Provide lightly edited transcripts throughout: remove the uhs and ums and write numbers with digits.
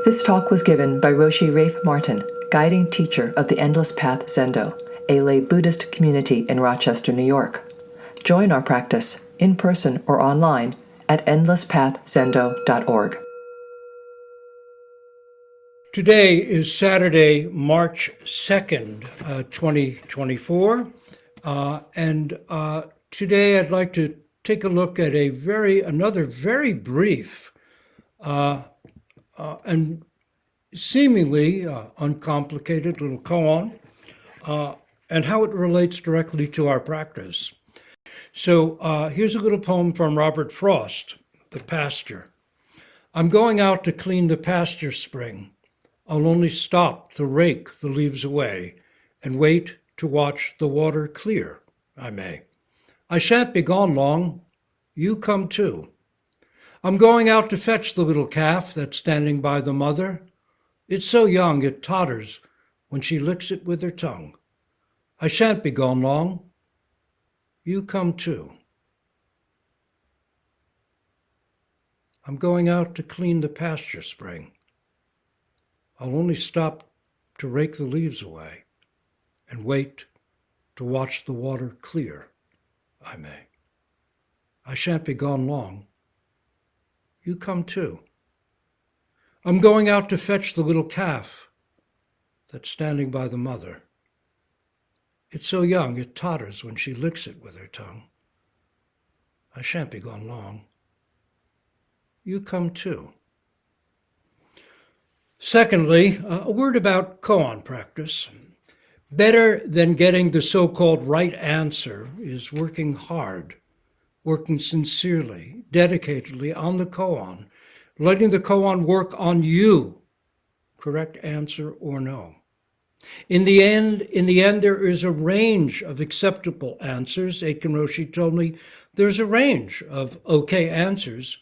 This talk was given by Roshi Rafe Martin, guiding teacher of the Endless Path Zendo, a lay Buddhist community in Rochester, New York. Join our practice, in person or online, at endlesspathzendo.org. Today is Saturday, March 2nd, 2024, and today I'd like to take a look at another very brief and seemingly uncomplicated little koan, and how it relates directly to our practice. So here's a little poem from Robert Frost, the pasture. I'm going out to clean the pasture spring. I'll only stop to rake the leaves away and wait to watch the water clear, I may. I shan't be gone long. You come too. I'm going out to fetch the little calf that's standing by the mother. It's so young it totters when she licks it with her tongue. I shan't be gone long. You come too. I'm going out to clean the pasture spring. I'll only stop to rake the leaves away and wait to watch the water clear, I may. I shan't be gone long. You come too. I'm going out to fetch the little calf that's standing by the mother. It's so young it totters when she licks it with her tongue. I shan't be gone long. You come too. Secondly, a word about koan practice. Better than getting the so-called right answer is working hard, working sincerely, dedicatedly on the koan, letting the koan work on you, correct answer or no. In the end, there is a range of acceptable answers. Aitken Roshi told me there's a range of okay answers,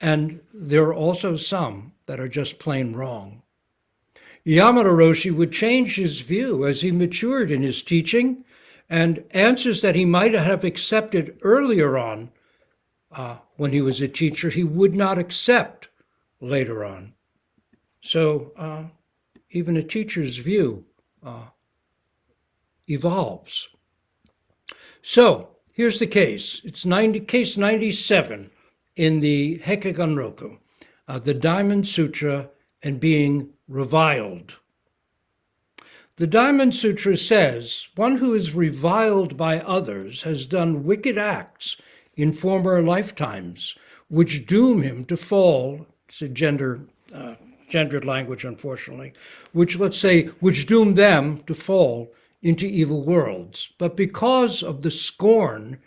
and there are also some that are just plain wrong. Yamada Roshi would change his view as he matured in his teaching, and answers that he might have accepted earlier on when he was a teacher, he would not accept later on. So even a teacher's view evolves. So here's the case. It's case 97 in the Hekeganroku, the Diamond Sutra and being reviled. The Diamond Sutra says, one who is reviled by others has done wicked acts in former lifetimes, which doom him to fall, it's a gendered language, unfortunately, which doom them to fall into evil worlds. But because of the scorn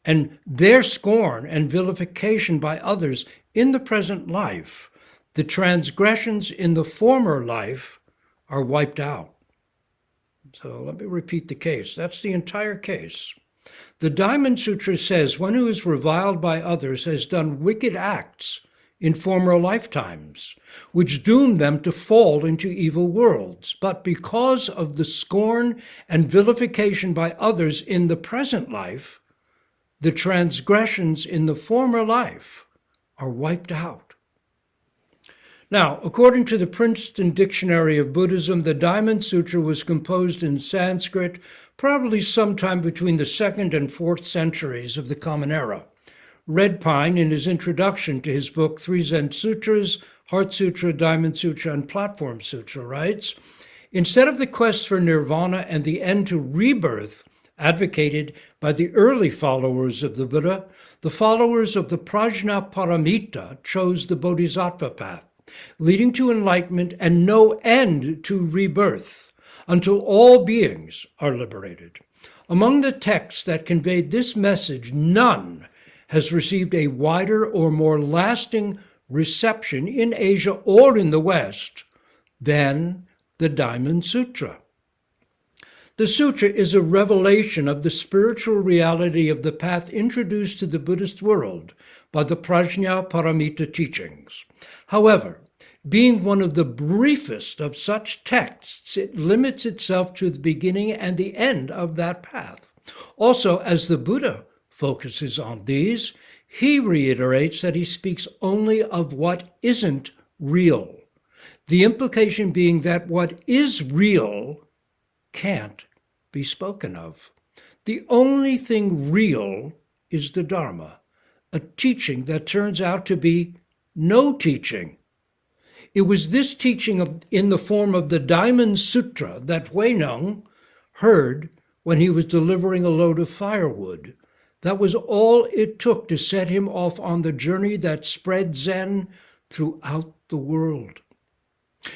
and their scorn and vilification by others in the present life, the transgressions in the former life are wiped out. So let me repeat the case. That's the entire case. The Diamond Sutra says, one who is reviled by others has done wicked acts in former lifetimes, which doom them to fall into evil worlds. But because of the scorn and vilification by others in the present life, the transgressions in the former life are wiped out. Now, according to the Princeton Dictionary of Buddhism, the Diamond Sutra was composed in Sanskrit probably sometime between the 2nd and 4th centuries of the Common Era. Redpine, in his introduction to his book, Three Zen Sutras, Heart Sutra, Diamond Sutra, and Platform Sutra, writes, instead of the quest for nirvana and the end to rebirth advocated by the early followers of the Buddha, the followers of the Prajnaparamita chose the Bodhisattva path, leading to enlightenment and no end to rebirth, until all beings are liberated. Among the texts that conveyed this message, none has received a wider or more lasting reception in Asia or in the West than the Diamond Sutra. The sutra is a revelation of the spiritual reality of the path introduced to the Buddhist world by the Prajnaparamita teachings. However, being one of the briefest of such texts, it limits itself to the beginning and the end of that path. Also, as the Buddha focuses on these, he reiterates that he speaks only of what isn't real. The implication being that what is real can't be spoken of. The only thing real is the Dharma, a teaching that turns out to be no teaching. It was this teaching in the form of the Diamond Sutra that Huineng heard when he was delivering a load of firewood. That was all it took to set him off on the journey that spread Zen throughout the world.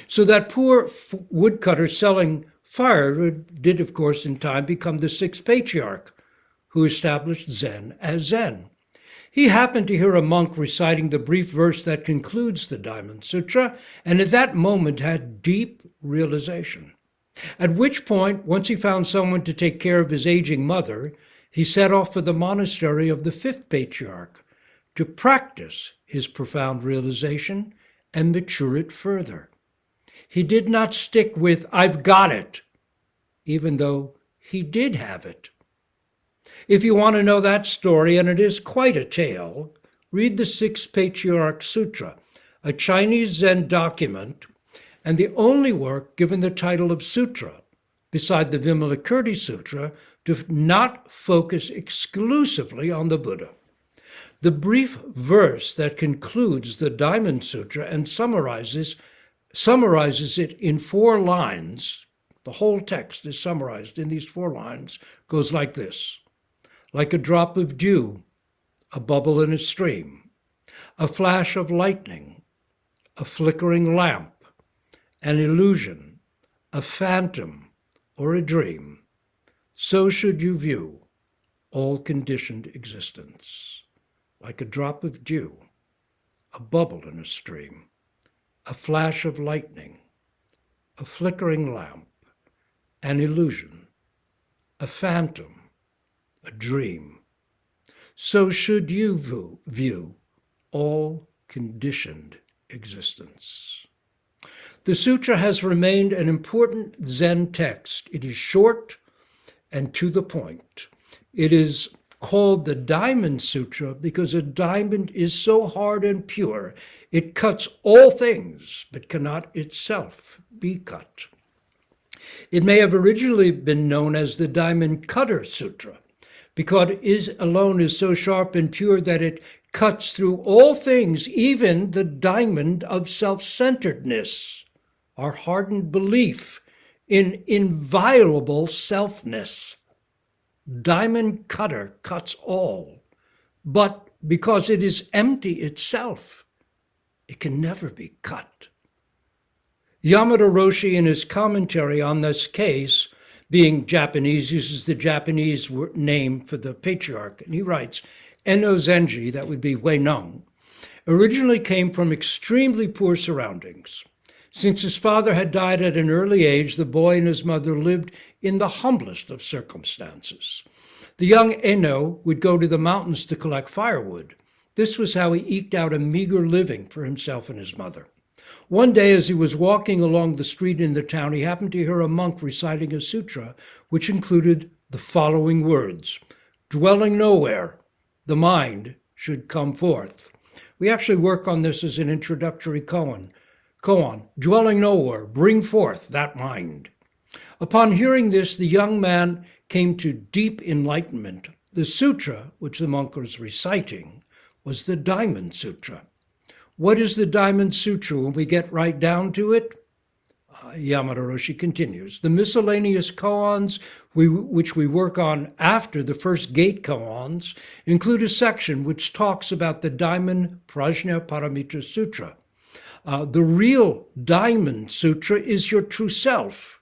So that poor woodcutter selling firewood did, of course, in time become the sixth patriarch who established Zen as Zen. He happened to hear a monk reciting the brief verse that concludes the Diamond Sutra, and at that moment had deep realization. At which point, once he found someone to take care of his aging mother, he set off for the monastery of the fifth patriarch to practice his profound realization and mature it further. He did not stick with, "I've got it," even though he did have it. If you want to know that story, and it is quite a tale, read the Sixth Patriarch Sutra, a Chinese Zen document, and the only work given the title of sutra, beside the Vimalakirti Sutra, to not focus exclusively on the Buddha. The brief verse that concludes the Diamond Sutra and summarizes it in 4 lines, the whole text is summarized in these 4 lines, goes like this: like a drop of dew, a bubble in a stream, a flash of lightning, a flickering lamp, an illusion, a phantom, or a dream, so should you view all conditioned existence. Like a drop of dew, a bubble in a stream, a flash of lightning, a flickering lamp, an illusion, a phantom, a dream, so should you view all conditioned existence. The sutra has remained an important Zen text. It is short and to the point. It is called the Diamond Sutra because a diamond is so hard and pure, it cuts all things, but cannot itself be cut. It may have originally been known as the Diamond Cutter Sutra, because it alone is so sharp and pure that it cuts through all things, even the diamond of self-centeredness, our hardened belief in inviolable selfness. Diamond cutter cuts all, but because it is empty itself, it can never be cut. Yamada Roshi, in his commentary on this case, being Japanese, uses the Japanese name for the patriarch, and he writes, Eno Zenji, that would be Huineng, originally came from extremely poor surroundings. Since his father had died at an early age, the boy and his mother lived in the humblest of circumstances. The young Eno would go to the mountains to collect firewood. This was how he eked out a meager living for himself and his mother. One day, as he was walking along the street in the town, he happened to hear a monk reciting a sutra, which included the following words: dwelling nowhere, the mind should come forth. We actually work on this as an introductory koan. Dwelling nowhere, bring forth that mind. Upon hearing this, the young man came to deep enlightenment. The sutra, which the monk was reciting, was the Diamond Sutra. What is the Diamond Sutra when we get right down to it? Yamada Roshi continues. The miscellaneous koans, which we work on after the first gate koans, include a section which talks about the Diamond Prajna Paramita Sutra. The real Diamond Sutra is your true self,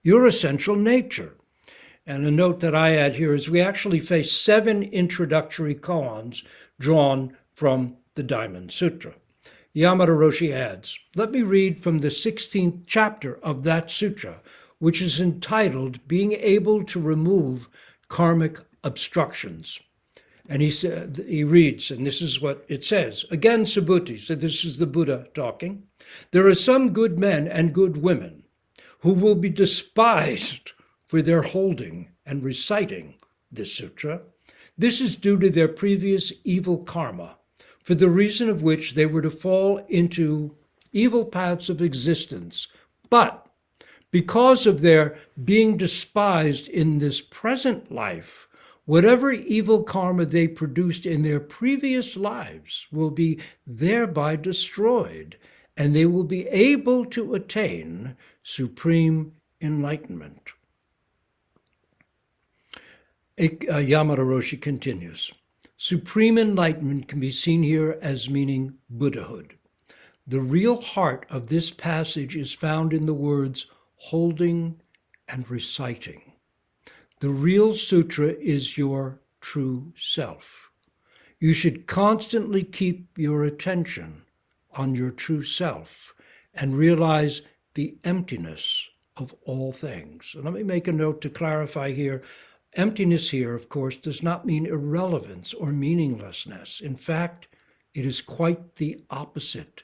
your essential nature. And a note that I add here is we actually face 7 introductory koans drawn from the Diamond Sutra. Yamada Roshi adds, let me read from the 16th chapter of that sutra, which is entitled Being Able to Remove Karmic Obstructions. And he reads, and this is what it says. Again, Subhuti, so this is the Buddha talking. There are some good men and good women who will be despised for their holding and reciting this sutra. This is due to their previous evil karma, for the reason of which they were to fall into evil paths of existence. But because of their being despised in this present life, whatever evil karma they produced in their previous lives will be thereby destroyed, and they will be able to attain supreme enlightenment. Yamada Roshi continues, supreme enlightenment can be seen here as meaning Buddhahood. The real heart of this passage is found in the words holding and reciting. The real sutra is your true self. You should constantly keep your attention on your true self and realize the emptiness of all things. And let me make a note to clarify here. Emptiness here, of course, does not mean irrelevance or meaninglessness. In fact, it is quite the opposite.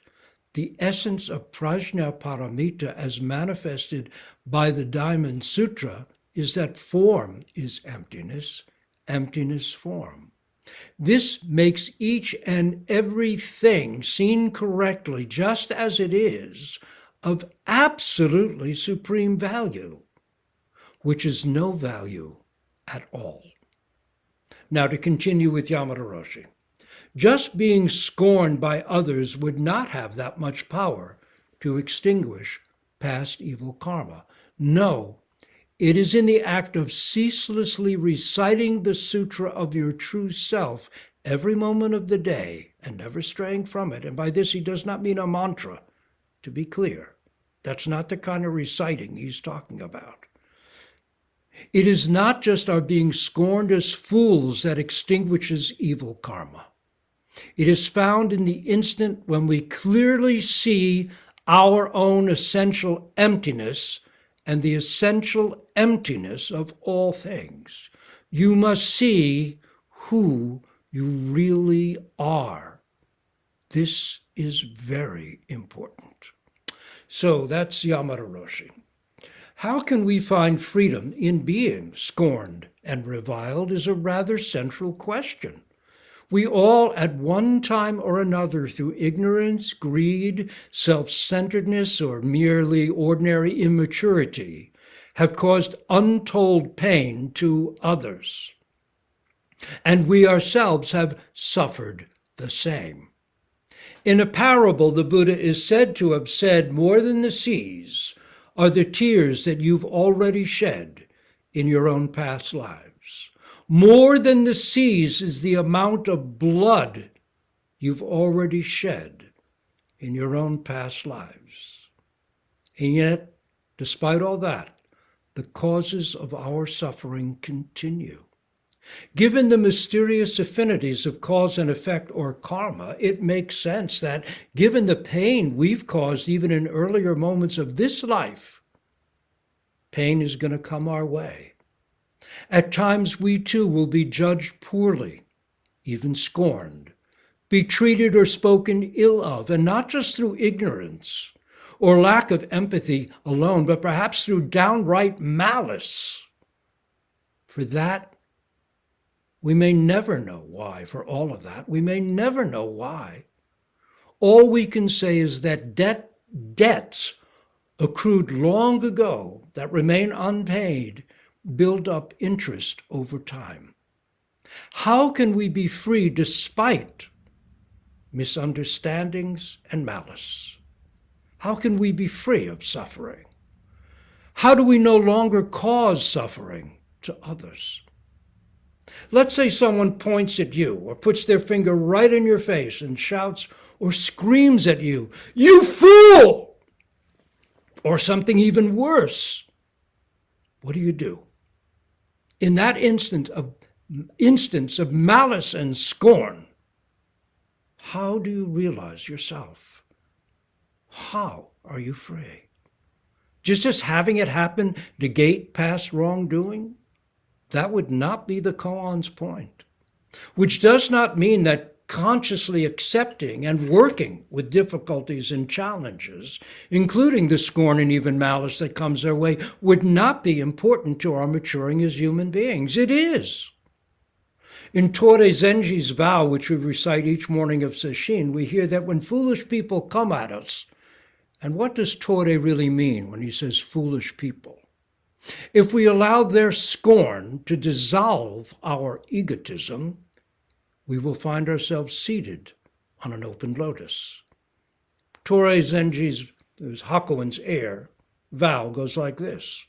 The essence of prajna paramita as manifested by the Diamond Sutra is that form is emptiness, emptiness form. This makes each and everything seen correctly, just as it is, of absolutely supreme value, which is no value at all. Now to continue with Yamada Roshi. Just being scorned by others would not have that much power to extinguish past evil karma. No, it is in the act of ceaselessly reciting the sutra of your true self every moment of the day and never straying from it. And by this he does not mean a mantra, to be clear. That's not the kind of reciting he's talking about. It is not just our being scorned as fools that extinguishes evil karma. It is found in the instant when we clearly see our own essential emptiness and the essential emptiness of all things. You must see who you really are. This is very important. So that's Yamada Roshi. How can we find freedom in being scorned and reviled is a rather central question. We all, at one time or another, through ignorance, greed, self-centeredness, or merely ordinary immaturity, have caused untold pain to others. And we ourselves have suffered the same. In a parable, the Buddha is said to have said, more than the seas are the tears that you've already shed in your own past lives. More than the seas is the amount of blood you've already shed in your own past lives. And yet, despite all that, the causes of our suffering continue. Given the mysterious affinities of cause and effect or karma, it makes sense that, given the pain we've caused even in earlier moments of this life, pain is going to come our way. At times we too will be judged poorly, even scorned, be treated or spoken ill of, and not just through ignorance or lack of empathy alone, but perhaps through downright malice. For that, we may never know why. For all of that, we may never know why. All we can say is that debts accrued long ago that remain unpaid build up interest over time. How can we be free despite misunderstandings and malice? How can we be free of suffering? How do we no longer cause suffering to others? Let's say someone points at you or puts their finger right in your face and shouts or screams at you, "You fool!" Or something even worse. What do? In that instance of malice and scorn, how do you realize yourself? How are you free? Just as having it happen negate past wrongdoing? That would not be the koan's point, which does not mean that consciously accepting and working with difficulties and challenges, including the scorn and even malice that comes our way, would not be important to our maturing as human beings. It is. In Torei Zenji's vow, which we recite each morning of Sesshin, we hear that when foolish people come at us And what does Torre really mean when he says foolish people? If we allow their scorn to dissolve our egotism, we will find ourselves seated on an open lotus. Torre Zenji's, Hakuin's heir, vow goes like this: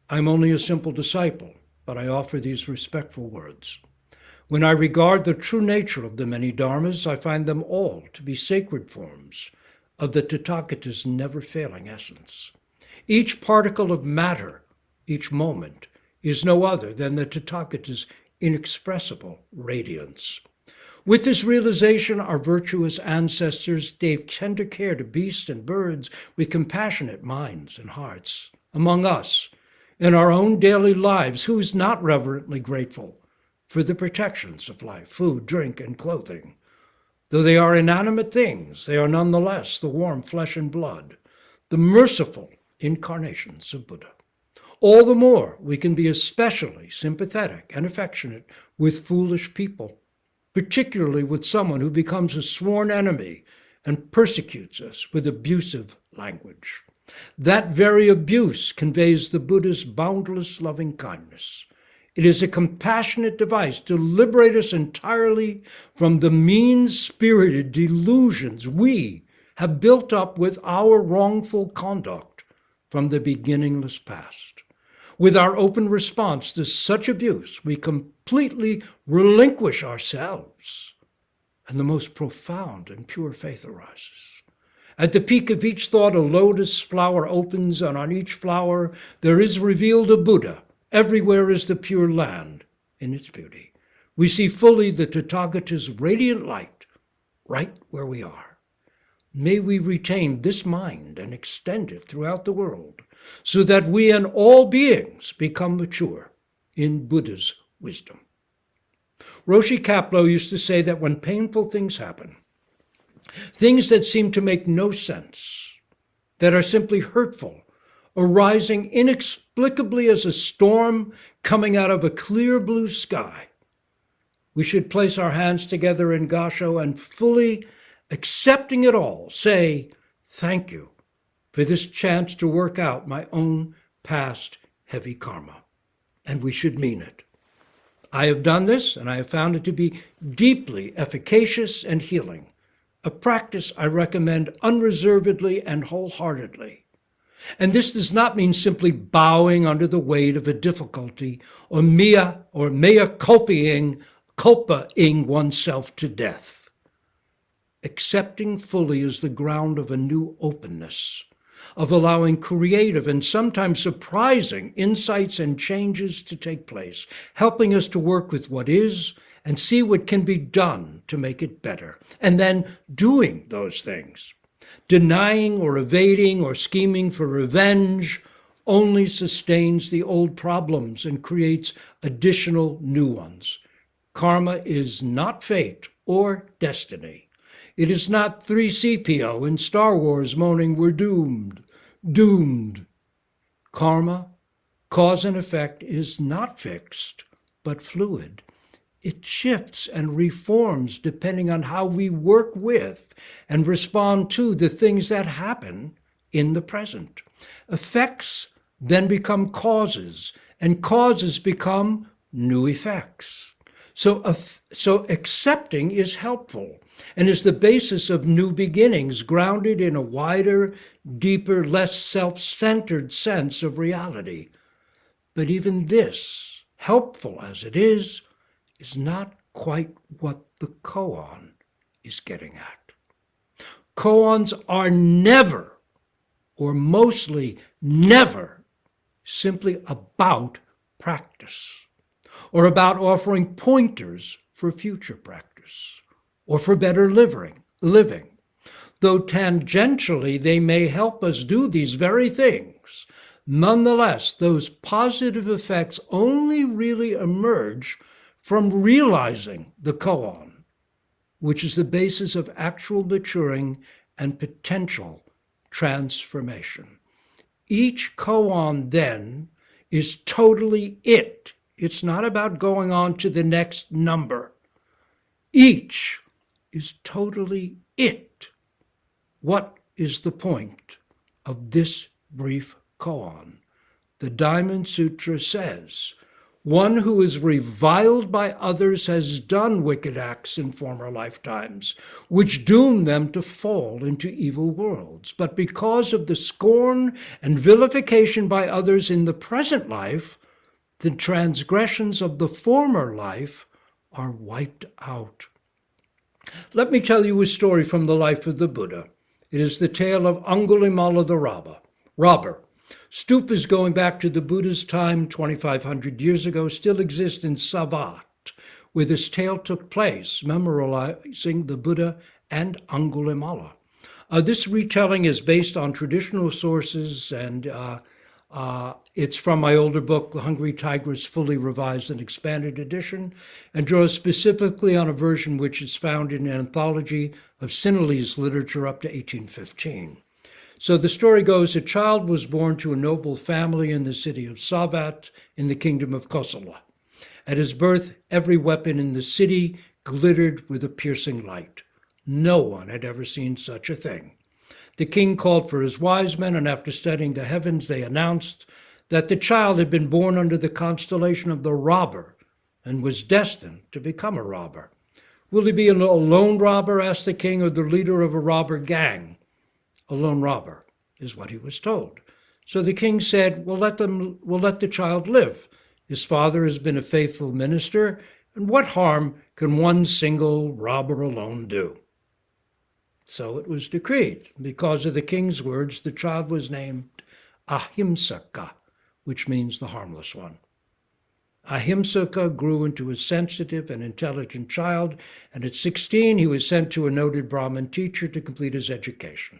I'm only a simple disciple, but I offer these respectful words. When I regard the true nature of the many dharmas, I find them all to be sacred forms of the Tathagata's never-failing essence. Each particle of matter, each moment, is no other than the Tathagata's inexpressible radiance. With this realization, our virtuous ancestors gave tender care to beasts and birds with compassionate minds and hearts. Among us, in our own daily lives, who is not reverently grateful for the protections of life, food, drink, and clothing? Though they are inanimate things, they are nonetheless the warm flesh and blood, the merciful incarnations of Buddha. All the more we can be especially sympathetic and affectionate with foolish people, particularly with someone who becomes a sworn enemy and persecutes us with abusive language. That very abuse conveys the Buddha's boundless loving kindness. It is a compassionate device to liberate us entirely from the mean-spirited delusions we have built up with our wrongful conduct from the beginningless past. With our open response to such abuse, we completely relinquish ourselves, and the most profound and pure faith arises. At the peak of each thought, a lotus flower opens, and on each flower there is revealed a Buddha. Everywhere is the pure land in its beauty. We see fully the Tathagata's radiant light right where we are. May we retain this mind and extend it throughout the world, so that we and all beings become mature in Buddha's wisdom. Roshi Kapleau used to say that when painful things happen, things that seem to make no sense, that are simply hurtful, arising inexplicably as a storm coming out of a clear blue sky, we should place our hands together in Gasho and, fully accepting it all, say, thank you for this chance to work out my own past heavy karma. And we should mean it. I have done this, and I have found it to be deeply efficacious and healing, a practice I recommend unreservedly and wholeheartedly. And this does not mean simply bowing under the weight of a difficulty or mea culpaing oneself to death. Accepting fully is the ground of a new openness, of allowing creative and sometimes surprising insights and changes to take place, helping us to work with what is and see what can be done to make it better, and then doing those things. Denying or evading or scheming for revenge only sustains the old problems and creates additional new ones. Karma is not fate or destiny. It is not 3CPO in Star Wars moaning, we're doomed, doomed. Karma, cause and effect, is not fixed, but fluid. It shifts and reforms depending on how we work with and respond to the things that happen in the present. Effects then become causes, and causes become new effects. So accepting is helpful and is the basis of new beginnings, grounded in a wider, deeper, less self-centered sense of reality. But even this, helpful as it is not quite what the koan is getting at. Koans are never, or mostly never, simply about practice, or about offering pointers for future practice, or for better living. Though tangentially they may help us do these very things, nonetheless, those positive effects only really emerge from realizing the koan, which is the basis of actual maturing and potential transformation. Each koan, then, is totally it. It's not about going on to the next number. Each is totally it. What is the point of this brief koan. The Diamond Sutra says, one who is reviled by others has done wicked acts in former lifetimes, which doom them to fall into evil worlds. But because of the scorn and vilification by others in the present life, the transgressions of the former life are wiped out. Let me tell you a story from the life of the Buddha. It is the tale of Angulimala the robber. Stupas going back to the Buddha's time 2,500 years ago still exist in Savat, where this tale took place, memorializing the Buddha and Angulimala. This retelling is based on traditional sources, and it's from my older book, The Hungry Tigress, fully revised and expanded edition, and draws specifically on a version which is found in an anthology of Sinhalese literature up to 1815. So the story goes, a child was born to a noble family in the city of Savat in the kingdom of Kosala. At his birth, every weapon in the city glittered with a piercing light. No one had ever seen such a thing. The king called for his wise men, and after studying the heavens, they announced that the child had been born under the constellation of the robber and was destined to become a robber. Will he be a lone robber, asked the king, or the leader of a robber gang? A lone robber is what he was told. So the king said, we'll let the child live. His father has been a faithful minister, and what harm can one single robber alone do? So it was decreed. Because of the king's words, the child was named Ahimsaka, which means the harmless one. Ahimsaka grew into a sensitive and intelligent child, and at 16 he was sent to a noted Brahmin teacher to complete his education.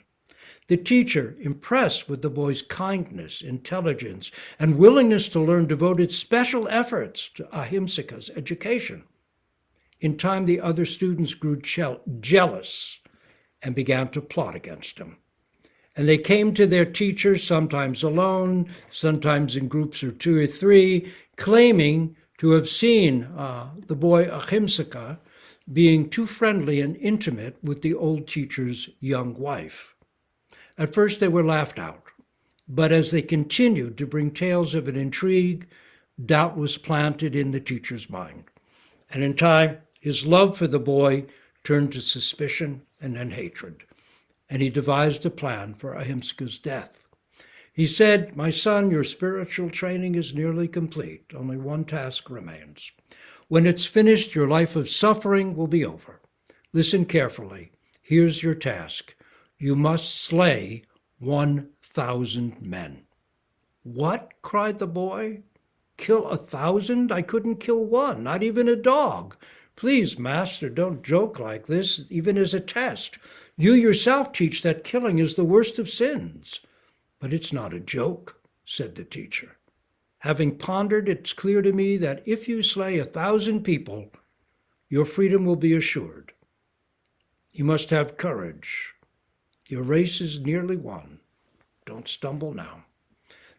The teacher, impressed with the boy's kindness, intelligence, and willingness to learn, devoted special efforts to Ahimsaka's education. In time, the other students grew jealous and began to plot against him. And they came to their teacher, sometimes alone, sometimes in groups of 2 or 3, claiming to have seen the boy Ahimsaka being too friendly and intimate with the old teacher's young wife. At first they were laughed out, but as they continued to bring tales of an intrigue, doubt was planted in the teacher's mind. And in time, his love for the boy turned to suspicion and then hatred, and he devised a plan for Ahimsaka's death. He said, my son, your spiritual training is nearly complete. Only one task remains. When it's finished, your life of suffering will be over. Listen carefully. Here's your task. You must slay 1,000 men. What? Cried the boy. Kill 1,000? I couldn't kill one, not even a dog. Please, master, don't joke like this, even as a test. You yourself teach that killing is the worst of sins. But it's not a joke, said the teacher. Having pondered, it's clear to me that if you slay 1,000 people, your freedom will be assured. You must have courage. Your race is nearly won. Don't stumble now.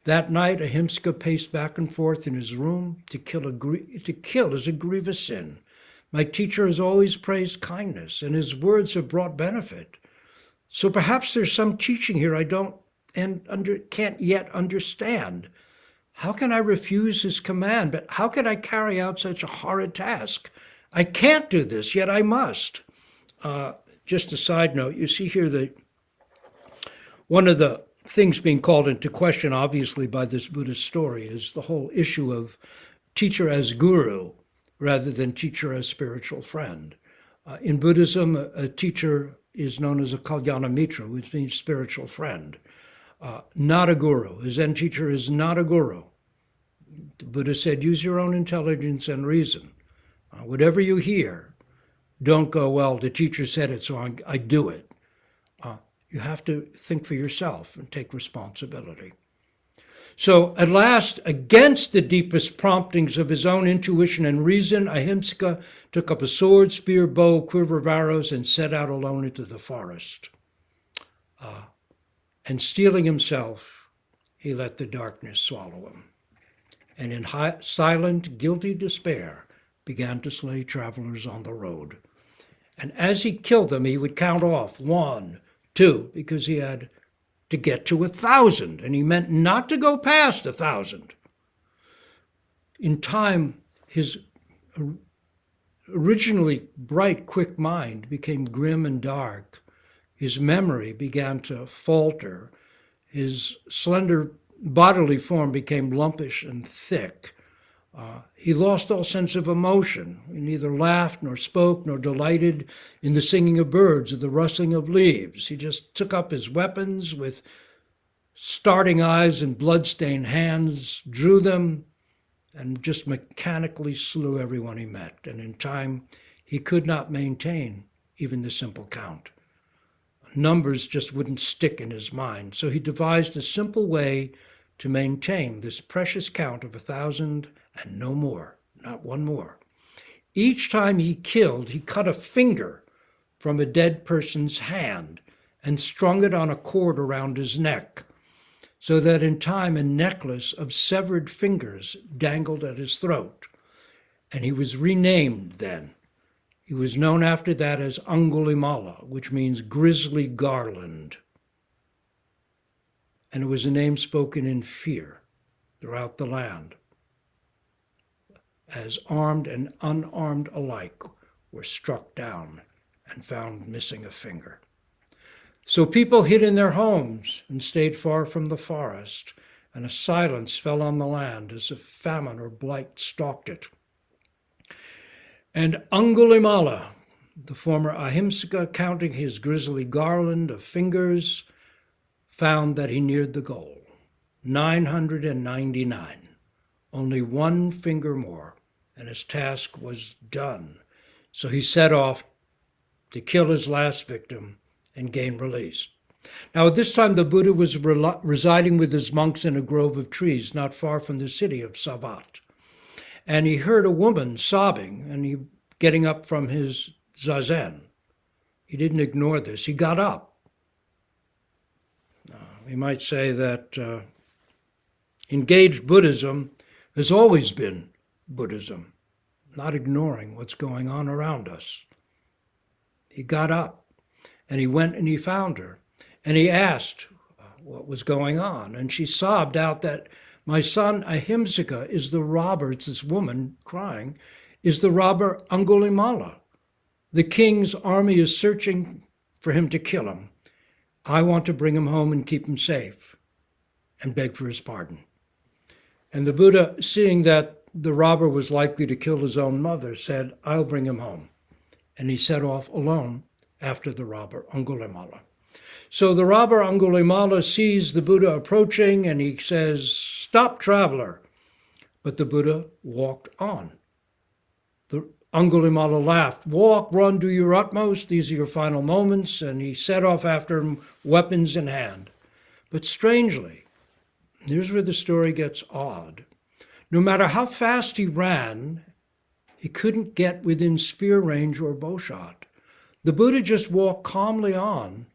That night, Ahimsaka paced back and forth in his room. To kill is a grievous sin. My teacher has always praised kindness, and his words have brought benefit. So perhaps there's some teaching here I can't yet understand. How can I refuse his command? But how can I carry out such a horrid task? I can't do this, yet I must. Just a side note, you see here one of the things being called into question, obviously, by this Buddhist story is the whole issue of teacher as guru rather than teacher as spiritual friend. In Buddhism, a teacher is known as a kalyana mitra, which means spiritual friend, not a guru. A Zen teacher is not a guru. The Buddha said, use your own intelligence and reason. Whatever you hear, don't go, well, the teacher said it, so I do it. You have to think for yourself and take responsibility. So at last, against the deepest promptings of his own intuition and reason, Ahimsaka took up a sword, spear, bow, quiver of arrows, and set out alone into the forest. And steeling himself, he let the darkness swallow him. And in silent, guilty despair, began to slay travelers on the road. And as he killed them, he would count off 1, 2, because he had to get to 1,000, and he meant not to go past 1,000. In time, his originally bright, quick mind became grim and dark. His memory began to falter. His slender bodily form became lumpish and thick. He lost all sense of emotion. He neither laughed nor spoke nor delighted in the singing of birds or the rustling of leaves. He just took up his weapons with starting eyes and blood-stained hands, drew them, and just mechanically slew everyone he met. And in time, he could not maintain even the simple count. Numbers just wouldn't stick in his mind. So he devised a simple way to maintain this precious count of 1,000 and no more, not one more. Each time he killed, he cut a finger from a dead person's hand and strung it on a cord around his neck, so that in time a necklace of severed fingers dangled at his throat. And he was renamed then. He was known after that as Angulimala, which means Grisly-Garland. And it was a name spoken in fear throughout the land, as armed and unarmed alike were struck down and found missing a finger. So people hid in their homes and stayed far from the forest, and a silence fell on the land as if famine or blight stalked it. And Angulimala, the former Ahimsaka, counting his grisly garland of fingers, found that he neared the goal, 999, only one finger more, and his task was done. So he set off to kill his last victim and gain release. Now at this time the Buddha was residing with his monks in a grove of trees not far from the city of Savat. And he heard a woman sobbing, and he getting up from his zazen. He didn't ignore this. He got up. We might say that engaged Buddhism has always been Buddhism, not ignoring what's going on around us. He got up, and he went and he found her, and he asked what was going on, and she sobbed out that my son Ahimsaka is the robber. It's this woman crying, is the robber Angulimala. The king's army is searching for him to kill him. I want to bring him home and keep him safe and beg for his pardon. And the Buddha, seeing that the robber was likely to kill his own mother, said, I'll bring him home. And he set off alone after the robber Angulimala. So the robber Angulimala sees the Buddha approaching, and he says, stop, traveler. But the Buddha walked on. The Angulimala laughed, walk, run, do your utmost. These are your final moments. And he set off after him, weapons in hand. But strangely, here's where the story gets odd. No matter how fast he ran, he couldn't get within spear range or bowshot. The Buddha just walked calmly on,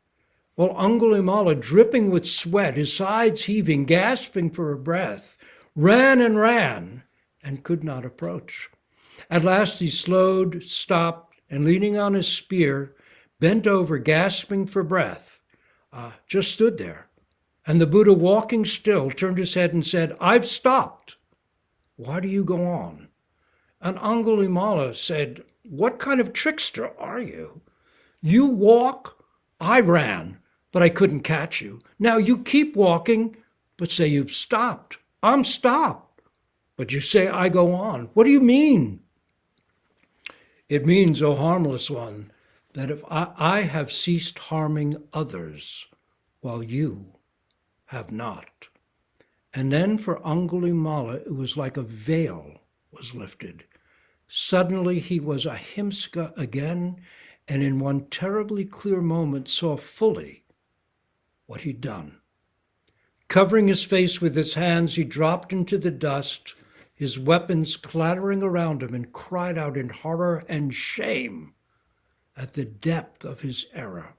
while Angulimala, dripping with sweat, his sides heaving, gasping for a breath, ran and could not approach. At last he slowed, stopped, and leaning on his spear, bent over, gasping for breath, just stood there. And the Buddha, walking still, turned his head and said, I've stopped. Why do you go on? And Angulimala said, what kind of trickster are you? You walk, I ran, but I couldn't catch you. Now you keep walking, but say you've stopped. I'm stopped, but you say I go on. What do you mean? It means, O harmless one, that if I have ceased harming others, while you have not. And then for Angulimala, it was like a veil was lifted. Suddenly he was Ahimsaka again, and in one terribly clear moment saw fully what he'd done. Covering his face with his hands, he dropped into the dust, his weapons clattering around him, and cried out in horror and shame at the depth of his error.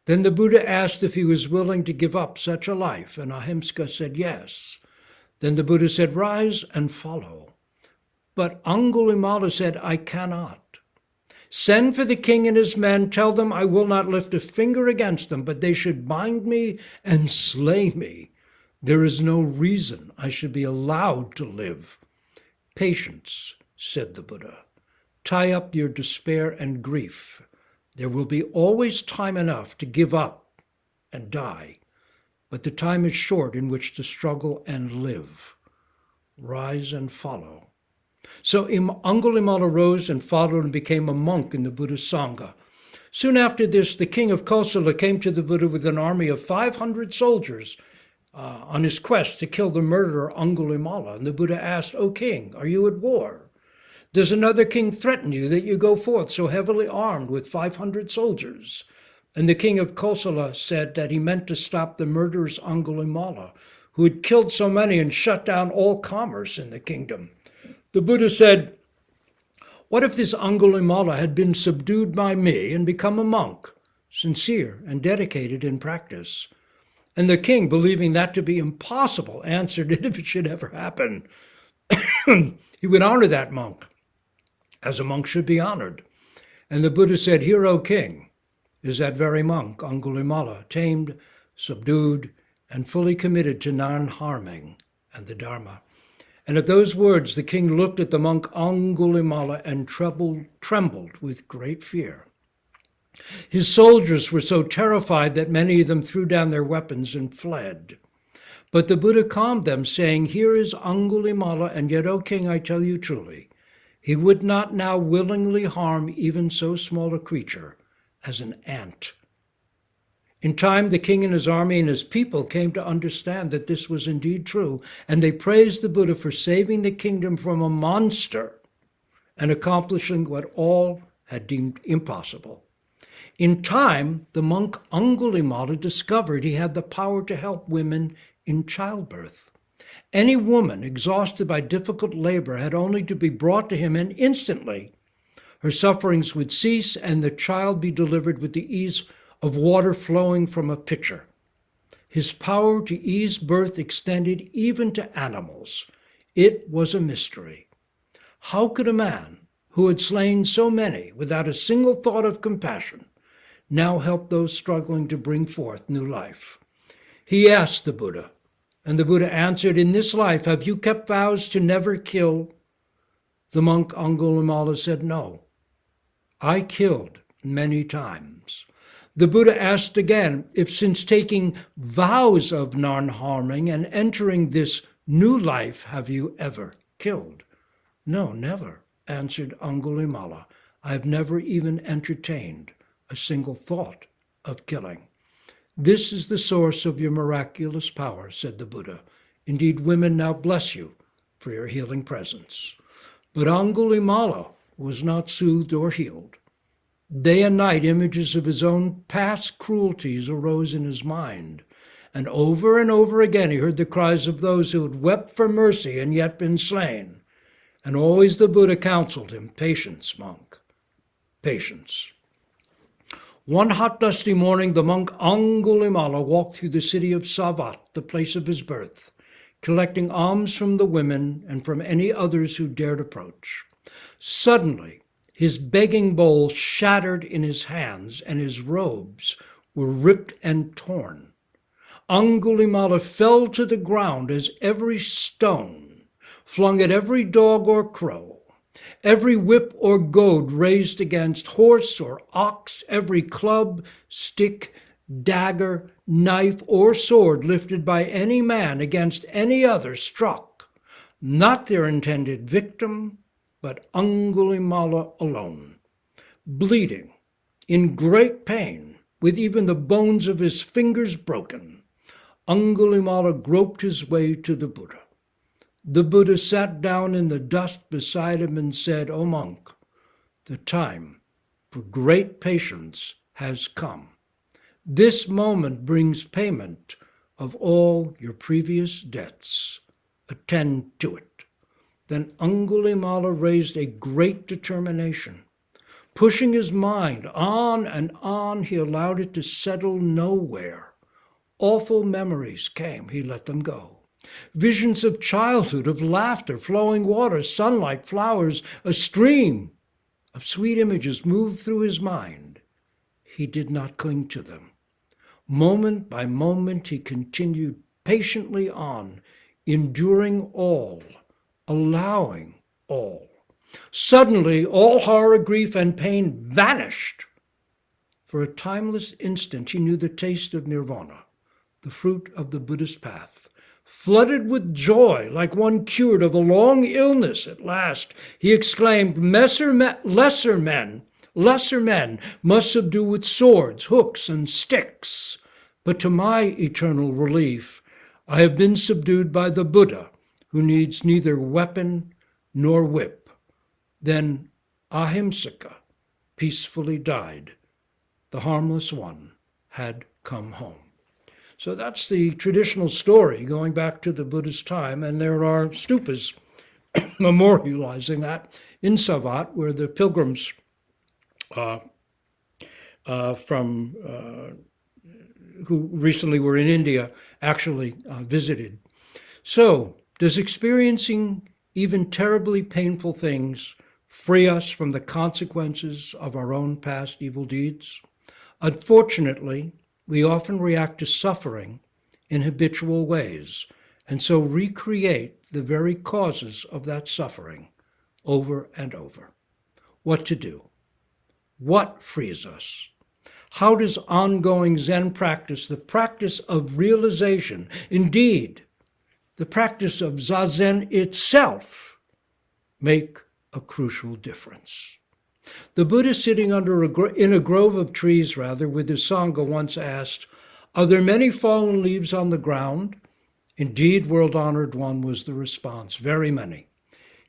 Then the Buddha asked if he was willing to give up such a life, and Ahimsaka said yes. Then the Buddha said, rise and follow. But Angulimala said, I cannot. Send for the king and his men. Tell them I will not lift a finger against them, but they should bind me and slay me. There is no reason I should be allowed to live. Patience, said the Buddha. Tie up your despair and grief. There will be always time enough to give up and die, but the time is short in which to struggle and live. Rise and follow. So Angulimala rose and followed and became a monk in the Buddhist Sangha. Soon after this, the king of Kosala came to the Buddha with an army of 500 soldiers on his quest to kill the murderer Angulimala. And the Buddha asked, O king, are you at war? Does another king threaten you that you go forth so heavily armed with 500 soldiers? And the king of Kosala said that he meant to stop the murderous Angulimala, who had killed so many and shut down all commerce in the kingdom. The Buddha said, what if this Angulimala had been subdued by me and become a monk, sincere and dedicated in practice? And the king, believing that to be impossible, answered that if it should ever happen, he would honor that monk, as a monk should be honored. And the Buddha said, here, O king, is that very monk, Angulimala, tamed, subdued, and fully committed to non-harming and the Dharma. And at those words, the king looked at the monk Angulimala and trembled with great fear. His soldiers were so terrified that many of them threw down their weapons and fled. But the Buddha calmed them, saying, here is Angulimala, and yet, O king, I tell you truly, he would not now willingly harm even so small a creature as an ant. In time, the king and his army and his people came to understand that this was indeed true, and they praised the Buddha for saving the kingdom from a monster and accomplishing what all had deemed impossible. In time, the monk Angulimala discovered he had the power to help women in childbirth. Any woman exhausted by difficult labor had only to be brought to him, and instantly her sufferings would cease and the child be delivered with the ease of water flowing from a pitcher. His power to ease birth extended even to animals. It was a mystery. How could a man who had slain so many without a single thought of compassion now help those struggling to bring forth new life? He asked the Buddha, and the Buddha answered, in this life, have you kept vows to never kill? The monk Angulimala said, no. I killed many times. The Buddha asked again if since taking vows of non-harming and entering this new life, have you ever killed? No, never, answered Angulimala. I have never even entertained a single thought of killing. This is the source of your miraculous power, said the Buddha. Indeed, women now bless you for your healing presence. But Angulimala was not soothed or healed. Day and night, images of his own past cruelties arose in his mind, and over again he heard the cries of those who had wept for mercy and yet been slain. And always the Buddha counseled him, patience, monk, patience. One hot, dusty morning, the monk Angulimala walked through the city of Savat, the place of his birth, collecting alms from the women and from any others who dared approach. Suddenly, his begging bowl shattered in his hands, and his robes were ripped and torn. Angulimala fell to the ground as every stone flung at every dog or crow, every whip or goad raised against horse or ox, every club, stick, dagger, knife, or sword lifted by any man against any other struck, not their intended victim, but Angulimala alone. Bleeding, in great pain, with even the bones of his fingers broken, Angulimala groped his way to the Buddha. The Buddha sat down in the dust beside him and said, O monk, the time for great patience has come. This moment brings payment of all your previous debts. Attend to it. Then Angulimala raised a great determination. Pushing his mind on and on, he allowed it to settle nowhere. Awful memories came, he let them go. Visions of childhood, of laughter, flowing water, sunlight, flowers, a stream, of sweet images moved through his mind, he did not cling to them. Moment by moment, he continued patiently on, enduring all, allowing all. Suddenly, all horror, grief, and pain vanished. For a timeless instant, he knew the taste of nirvana, the fruit of the Buddhist path. Flooded with joy, like one cured of a long illness at last, he exclaimed, lesser men must subdue with swords, hooks, and sticks. But to my eternal relief, I have been subdued by the Buddha, who needs neither weapon nor whip. Then Ahimsaka peacefully died. The harmless one had come home. So that's the traditional story going back to the Buddhist time, and there are stupas memorializing that in Savat, where the pilgrims who recently were in India actually visited. So, does experiencing even terribly painful things free us from the consequences of our own past evil deeds? Unfortunately, we often react to suffering in habitual ways, and so recreate the very causes of that suffering over and over. What to do? What frees us? How does ongoing Zen practice, the practice of realization, indeed, the practice of Zazen itself, make a crucial difference? The Buddha, sitting in a grove of trees, with his Sangha, once asked, "Are there many fallen leaves on the ground?" "Indeed, world-honored one," was the response, "very many."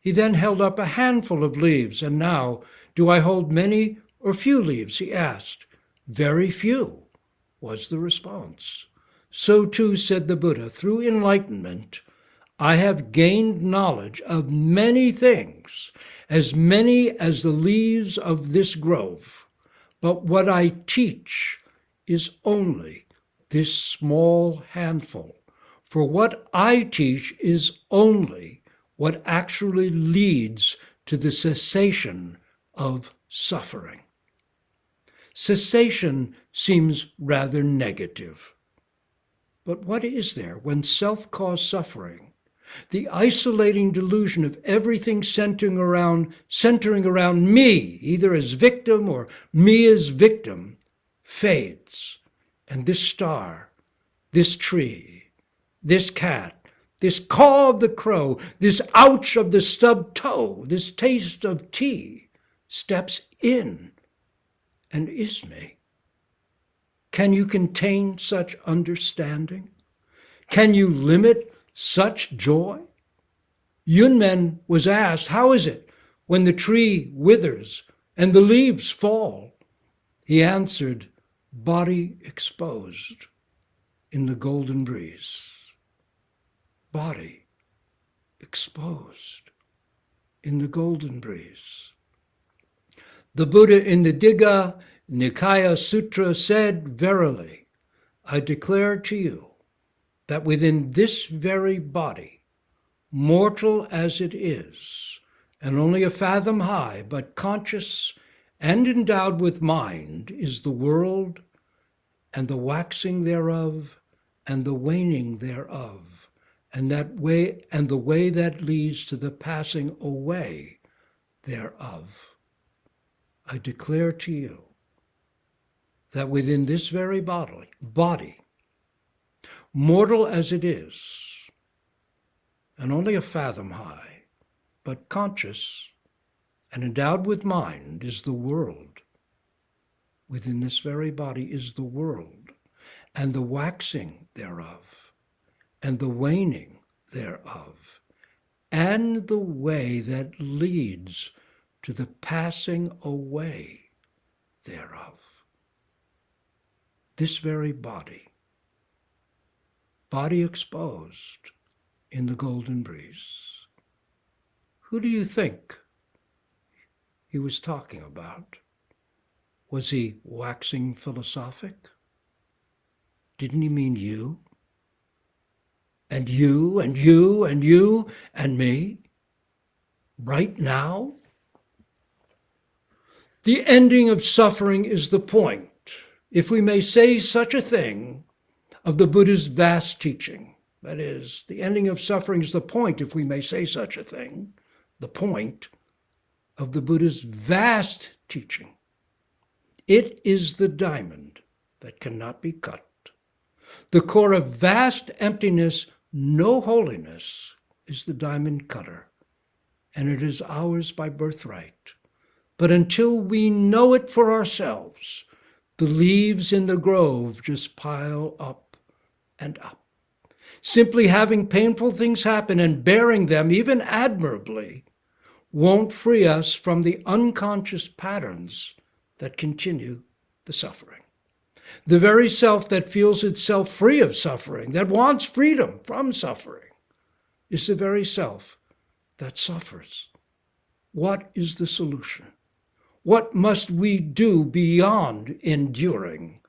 He then held up a handful of leaves, "And now, do I hold many or few leaves?" he asked. "Very few," was the response. So too, said the Buddha, through enlightenment, I have gained knowledge of many things, as many as the leaves of this grove. But what I teach is only this small handful. For what I teach is only what actually leads to the cessation of suffering. Cessation seems rather negative. But what is there when self-caused suffering, the isolating delusion of everything centering around me, either as victim or me as victim, fades, and this star, this tree, this cat, this caw of the crow, this ouch of the stubbed toe, this taste of tea, steps in and is me? Can you contain such understanding? Can you limit such joy? Yunmen was asked, how is it when the tree withers and the leaves fall? He answered, body exposed in the golden breeze. Body exposed in the golden breeze. The Buddha in the Digha Nikaya Sutra said, verily, I declare to you that within this very body, mortal as it is, and only a fathom high, but conscious and endowed with mind, is the world, and the waxing thereof, and the waning thereof, and the way that leads to the passing away thereof. I declare to you that within this very body, mortal as it is, and only a fathom high, but conscious and endowed with mind, is the world. Within this very body is the world, and the waxing thereof, and the waning thereof, and the way that leads to the passing away thereof. This very body exposed in the golden breeze. Who do you think he was talking about? Was he waxing philosophic? Didn't he mean you? And you, and you, and you, and me? Right now? The ending of suffering is the point, if we may say such a thing, of the Buddha's vast teaching. That is, the ending of suffering is the point, if we may say such a thing, the point of the Buddha's vast teaching. It is the diamond that cannot be cut. The core of vast emptiness, no holiness, is the diamond cutter, and it is ours by birthright. But until we know it for ourselves, the leaves in the grove just pile up and up. Simply having painful things happen and bearing them, even admirably, won't free us from the unconscious patterns that continue the suffering. The very self that feels itself free of suffering, that wants freedom from suffering, is the very self that suffers. What is the solution? What must we do beyond enduring?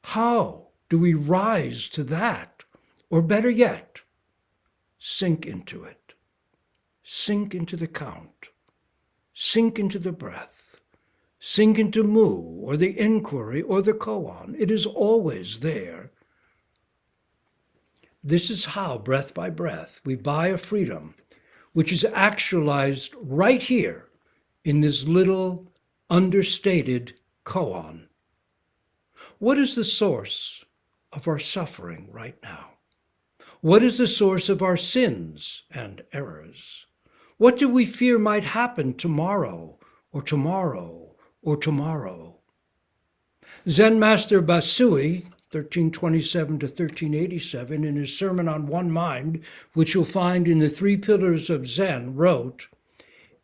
How do we rise to that? Or better yet, sink into it. Sink into the count. Sink into the breath. Sink into mu, or the inquiry, or the koan. It is always there. This is how, breath by breath, we buy a freedom which is actualized right here in this little understated koan. What is the source of our suffering right now? What is the source of our sins and errors? What do we fear might happen tomorrow, or tomorrow, or tomorrow? Zen Master Basui, 1327 to 1387, in his sermon on One Mind, which you'll find in the Three Pillars of Zen, wrote,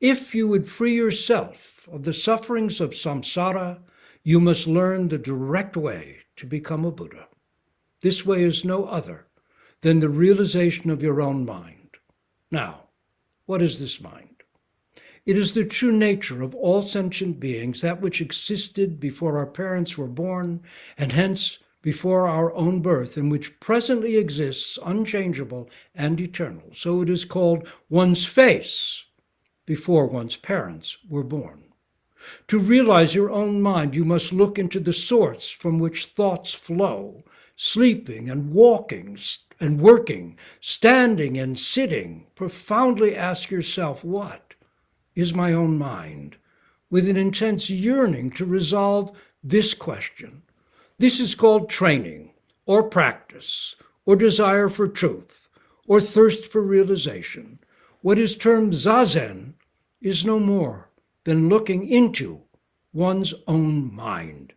"If you would free yourself of the sufferings of samsara, you must learn the direct way to become a Buddha. This way is no other than the realization of your own mind." Now, what is this mind? It is the true nature of all sentient beings, that which existed before our parents were born, and hence before our own birth, and which presently exists unchangeable and eternal. So it is called one's face before one's parents were born. To realize your own mind, you must look into the source from which thoughts flow, sleeping and walking and working, standing and sitting. Profoundly ask yourself, what is my own mind? With an intense yearning to resolve this question. This is called training, or practice, or desire for truth, or thirst for realization. What is termed zazen is no more than looking into one's own mind,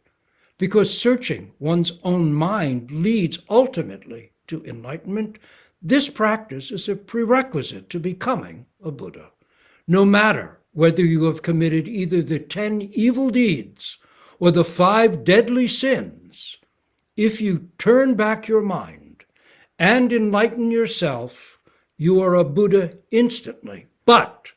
because searching one's own mind leads ultimately to enlightenment. This practice is a prerequisite to becoming a Buddha. No matter whether you have committed either the 10 evil deeds or the 5 deadly sins, if you turn back your mind and enlighten yourself, you are a Buddha instantly. But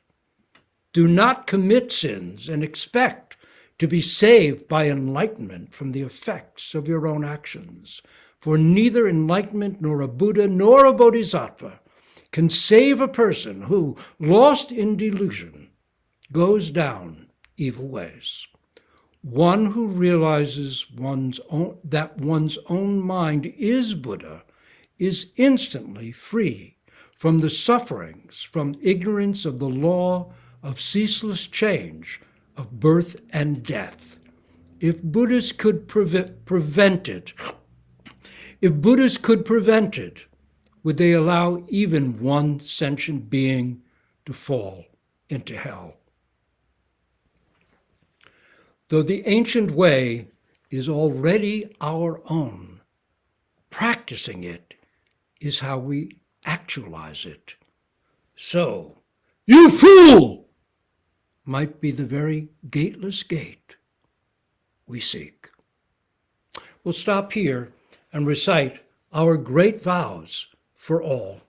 do not commit sins and expect to be saved by enlightenment from the effects of your own actions. For neither enlightenment nor a Buddha nor a Bodhisattva can save a person who, lost in delusion, goes down evil ways. One who realizes that one's own mind is Buddha is instantly free from the sufferings, from ignorance of the law of ceaseless change, of birth and death. If Buddhists could prevent it, would they allow even one sentient being to fall into hell? Though the ancient way is already our own, practicing it is how we actualize it. So, you fool! Might be the very gateless gate we seek. We'll stop here and recite our great vows for all.